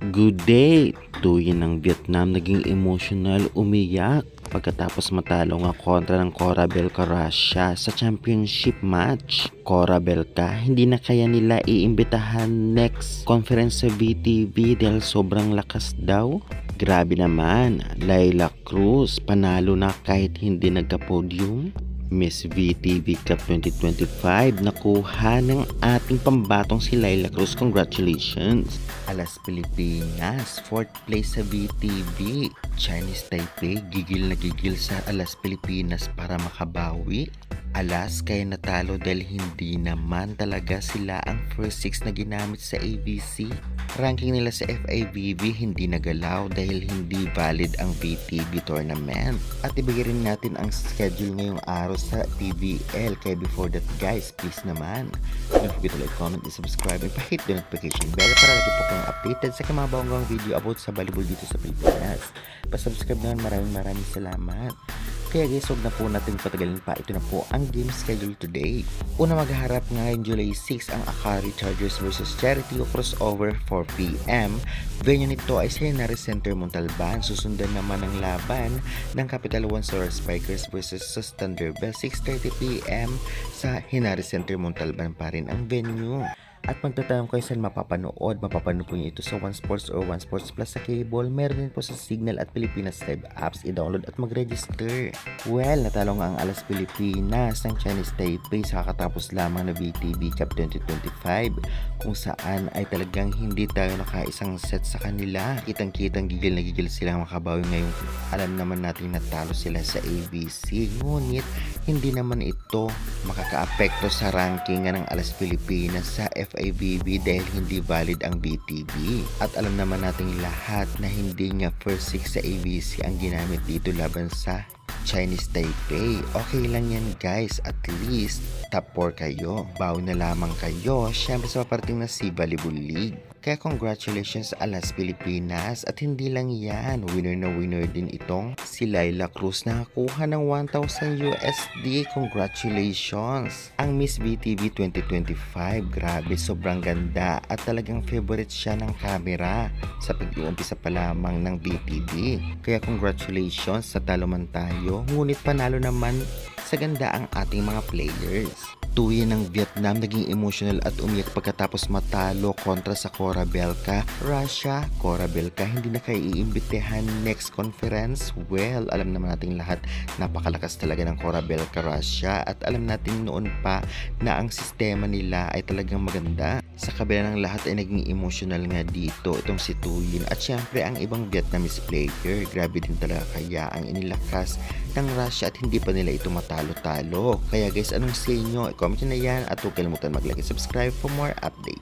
Good day! Tuyin ng Vietnam naging emotional, umiyak pagkatapos matalo nga kontra ng Korabelka Russia sa championship match. Korabelka, hindi na kaya nila iimbitahan next conference sa VTV dahil sobrang lakas daw. Grabe naman, Laila Cruz panalo na kahit hindi nagka-podium. Miss VTV Cup 2025 nakuha ng ating pambatong si Laila Cruz. Congratulations! Alas Pilipinas, 4th place sa VTV. Chinese Taipei, gigil na gigil sa Alas Pilipinas para makabawi. Alas kaya natalo dahil hindi naman talaga sila ang first 6 na ginamit sa ABC. Ranking nila sa FIVB hindi nagalaw dahil hindi valid ang VTV tournament. At ibigay rin natin ang schedule ngayong araw sa PVL. Kaya before that guys, please naman, don't forget to like, comment, and subscribe, and pa-hit the notification bell para lagi po kayong updated sa kamabawang video about sa volleyball dito sa Pilipinas. Pa-subscribe naman, maraming salamat. Kaya guys, huwag na po natin patagalin pa. Ito na po ang game schedule today. Una maghaharap ngayon July 6 ang Akari Chargers versus Charity crossover 4 PM. Venue nito ay sa Henares Center, Montalban. Susundan naman ang laban ng Capital One Solar Spikers versus sa Thunderbell 6:30 PM sa Henares Center, Montalban pa rin ang venue. At magtatanong kayo saan mapapanood po nyo ito sa One Sports or One Sports Plus sa cable. Meron din po sa Signal at Pilipinas Live apps. I-download at mag-register. Well, natalo nga ang Alas Pilipinas ng Chinese Taipei sa kakatapos lamang na VTV Cup 2025 kung saan ay talagang hindi tayo nakaisang set sa kanila. Kitang-kitang gigil na gigil silang makabawi ngayong alam naman natin natalo sila sa ABC. Ngunit hindi naman ito makakaapekto sa ranking ng Alas Pilipinas sa FIVB dahil hindi valid ang VTV. At alam naman nating lahat na hindi nga first 6 sa ABC ang ginamit dito laban sa Chinese Taipei. Okay lang yan guys, at least top 4 kayo. Bawi na lamang kayo syempre sa paparating na SEA Volleyball League. Kaya congratulations sa Alas Pilipinas. At hindi lang yan, winner na winner din itong si Laila Cruz na nakakuha ng 1,000 USD. Congratulations! Ang Miss VTV 2025, grabe, sobrang ganda at talagang favorite siya ng camera sa pag-iumpisa pa lamang ng VTV. Kaya congratulations, sa talo man tayo, ngunit panalo naman sa ganda ang ating mga players. Tuyin ng Vietnam naging emotional at umiyak pagkatapos matalo kontra sa Korabelka Russia. Korabelka hindi na kayo iimbitehan next conference. Well, alam naman natin lahat, napakalakas talaga ng Korabelka Russia at alam natin noon pa na ang sistema nila ay talagang maganda. Sa kabila ng lahat ay naging emotional nga dito itong si Tuyin at syempre ang ibang Vietnamese player. Grabe din talaga kaya ang inilakas ng Russia at hindi pa nila ito matalo-talo. Kaya guys, anong say nyo? I-comment nyo na yan at huwag kalimutan mag-like and subscribe for more updates.